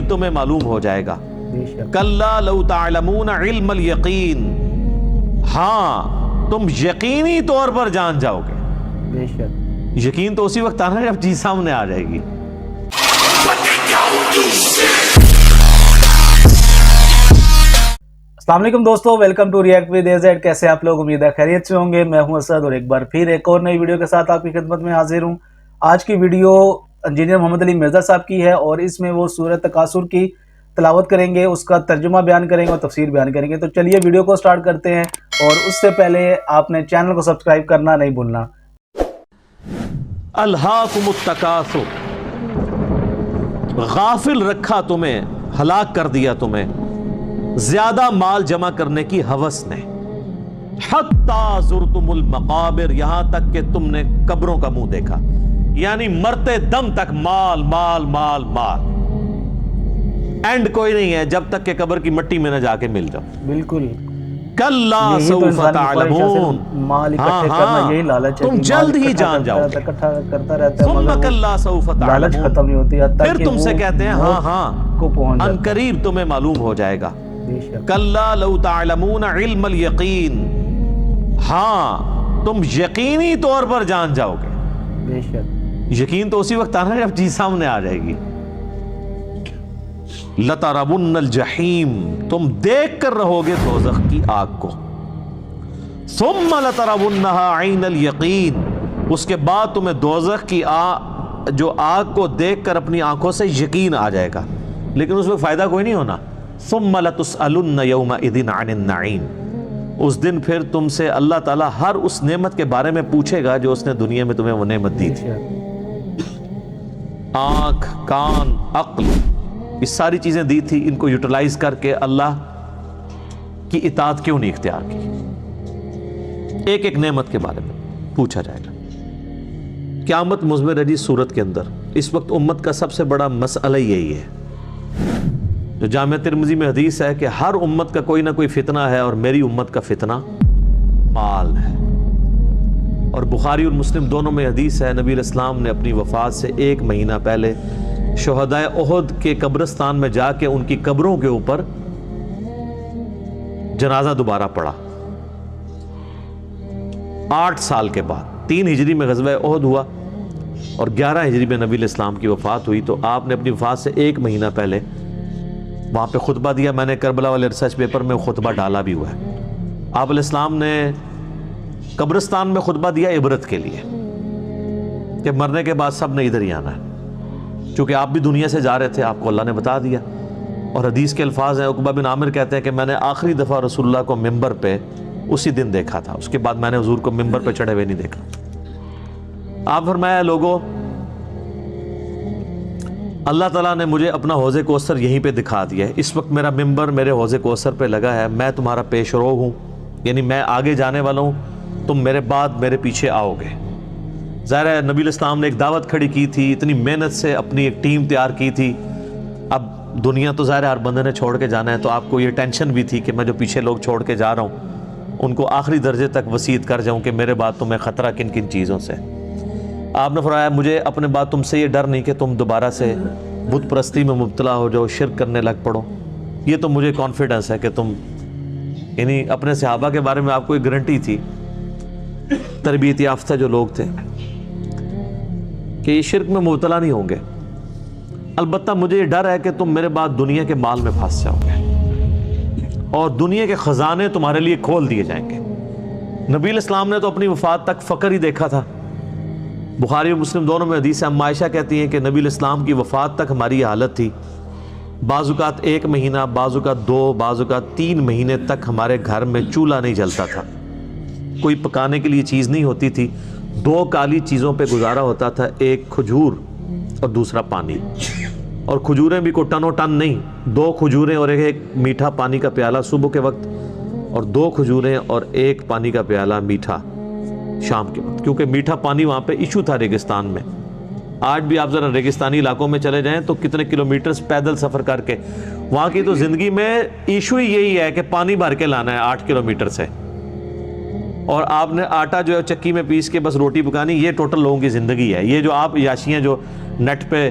تمہیں معلوم ہو جائے گا. کلا لو تعلمون علم الیقین, ہاں تم یقینی طور پر جان جاؤ گے. بے شک. یقین تو اسی وقت آنا جب چیز سامنے آ جائے گی. السلام علیکم دوستو, welcome to React with AZ. کیسے آپ لوگ؟ امید ہے خیریت سے ہوں گے. میں ہوں اسد اور ایک بار پھر ایک اور نئی ویڈیو کے ساتھ آپ کی خدمت میں حاضر ہوں. آج کی ویڈیو انجینئر محمد علی مرزا صاحب کی ہے اور اس میں وہ سورۃ تکاثر کی تلاوت کریں گے, اس کا ترجمہ بیان کریں گے اور تفسیر بیان کریں گے. تو چلیے ویڈیو کو سٹارٹ کرتے ہیں, اور اس سے پہلے آپ نے چینل کو سبسکرائب کرنا نہیں بھولنا. الہاکم التکاثر, غافل رکھا تمہیں, ہلاک کر دیا تمہیں زیادہ مال جمع کرنے کی ہوس نے. حتی زرتم المقابر, یہاں تک کہ تم نے قبروں کا منہ دیکھا, یعنی مرتے دم تک مال مال مال مال. اینڈ کوئی نہیں ہے جب تک کہ قبر کی مٹی میں نہ جا کے مل جاؤ. بالکل. کلا سوف تعلمون, مال اکٹھے کرنا یہی لالچ ہے, تم جلد ہی جان جاؤ گے. اکٹھا کرتا رہتا ہے ثم کلا سوف لالچ تعلمون, ختم نہیں ہوتی. پھر تم سے کہتے ہیں ہاں ہاں کو پہنچ ان قریب تمہیں معلوم ہو جائے گا. بے شک. کلا لو تعلمون علم الیقین, ہاں تم یقینی طور پر جان جاؤ گے. بے شک. یقین تو اسی وقت آنا جب چیز سامنے آ جائے گی. لترون الجحیم, تم دیکھ کر رہو گے دوزخ کی آگ کو. ثم لترونها عین الیقین, اس کے بعد تمہیں دوزخ کی جو آگ کو دیکھ کر اپنی آنکھوں سے یقین آ جائے گا, لیکن اس میں فائدہ کوئی نہیں ہونا. ثم لتسألن یومئذ عن النعیم, اس دن پھر تم سے اللہ تعالیٰ ہر اس نعمت کے بارے میں پوچھے گا جو اس نے دنیا میں تمہیں وہ نعمت دی تھی. آنکھ, کان, عقل, یہ ساری چیزیں دی تھی, ان کو یوٹیلائز کر کے اللہ کی اطاعت کیوں نہیں اختیار کی. ایک ایک نعمت کے بارے میں پوچھا جائے گا. قیامت مضمر ہے جی سورت کے اندر. اس وقت امت کا سب سے بڑا مسئلہ یہی ہے, جو جامع ترمذی میں حدیث ہے کہ ہر امت کا کوئی نہ کوئی فتنہ ہے, اور میری امت کا فتنہ مال ہے. اور بخاری اور مسلم دونوں میں حدیث ہے, نبی علیہ السلام نے اپنی وفات سے 1 مہینہ پہلے شہدائے احد کے قبرستان میں جا کے ان کی قبروں کے اوپر جنازہ دوبارہ پڑھا. 8 سال کے بعد 3 ہجری میں غزوہ احد ہوا اور 11 ہجری میں نبی علیہ السلام کی وفات ہوئی. تو آپ نے اپنی وفات سے 1 مہینہ پہلے وہاں پہ خطبہ دیا. میں نے کربلا والے ریسرچ پیپر میں خطبہ ڈالا بھی ہوا ہے. آپ علیہ السلام نے قبرستان میں خطبہ دیا عبرت کے لیے کہ مرنے کے بعد سب نے ادھر ہی آنا ہے. چونکہ آپ بھی دنیا سے جا رہے تھے, آپ کو اللہ نے بتا دیا. اور حدیث کے الفاظ ہیں, عقبہ بن عامر کہتے ہیں کہ میں نے آخری دفعہ رسول اللہ کو ممبر پہ اسی دن دیکھا تھا, اس کے بعد میں نے حضور کو ممبر پہ چڑھے ہوئے نہیں دیکھا. آپ فرمایا, لوگوں اللہ تعالیٰ نے مجھے اپنا حوض کوثر یہیں پہ دکھا دیا ہے. اس وقت میرا ممبر میرے حوض کوثر پہ لگا ہے, میں تمہارا پیش رو ہوں, یعنی میں آگے جانے والا ہوں, تم میرے بعد میرے پیچھے آؤ گے. ظاہر ہے نبی علیہ السلام نے ایک دعوت کھڑی کی تھی, اتنی محنت سے اپنی ایک ٹیم تیار کی تھی. اب دنیا تو ظاہر ہر بندے نے چھوڑ کے جانا ہے, تو آپ کو یہ ٹینشن بھی تھی کہ میں جو پیچھے لوگ چھوڑ کے جا رہا ہوں ان کو آخری درجے تک وصیت کر جاؤں کہ میرے بعد تمہیں خطرہ کن کن چیزوں سے. آپ نے فرمایا, مجھے اپنے بعد تم سے یہ ڈر نہیں کہ تم دوبارہ سے بت پرستی میں مبتلا ہو جاؤ, شرک کرنے لگ پڑو. یہ تو مجھے کانفیڈنس ہے کہ تم, یعنی اپنے صحابہ کے بارے میں آپ کو ایک گارنٹی تھی, تربیت یافتہ جو لوگ تھے, کہ یہ شرک میں مبتلا نہیں ہوں گے. البتہ مجھے یہ ڈر ہے کہ تم میرے بعد دنیا کے مال میں پھنس جاؤ گے اور دنیا کے خزانے تمہارے لیے کھول دیے جائیں گے. نبی علیہ السلام نے تو اپنی وفات تک فقر ہی دیکھا تھا. بخاری اور مسلم دونوں میں حدیث ہے, ام عائشہ کہتی ہیں کہ نبی علیہ السلام کی وفات تک ہماری حالت تھی, بعض اوقات 1 مہینہ, بعض اوقات 2, بعض اوقات 3 مہینے تک ہمارے گھر میں چولہا نہیں جلتا تھا, کوئی پکانے کے لیے چیز نہیں ہوتی تھی. 2 کالی چیزوں پہ گزارا ہوتا تھا, ایک کھجور اور دوسرا پانی. اور کھجوریں بھی کوئی ٹن ٹن نہیں, 2 کھجوریں اور ایک میٹھا پانی کا پیالہ صبح کے وقت, اور 2 کھجوریں اور 1 پانی کا پیالہ میٹھا شام کے وقت, کیونکہ میٹھا پانی وہاں پہ ایشو تھا ریگستان میں. آج بھی آپ ذرا ریگستانی علاقوں میں چلے جائیں تو کتنے کلومیٹرز پیدل سفر کر کے, وہاں کی تو زندگی میں ایشو ہی یہی ہے کہ پانی بھر کے لانا ہے 8 کلومیٹر سے, اور آپ نے آٹا جو ہے چکی میں پیس کے بس روٹی پکانی. یہ ٹوٹل لوگوں کی زندگی ہے. یہ جو آپ یاشیاں جو نیٹ پہ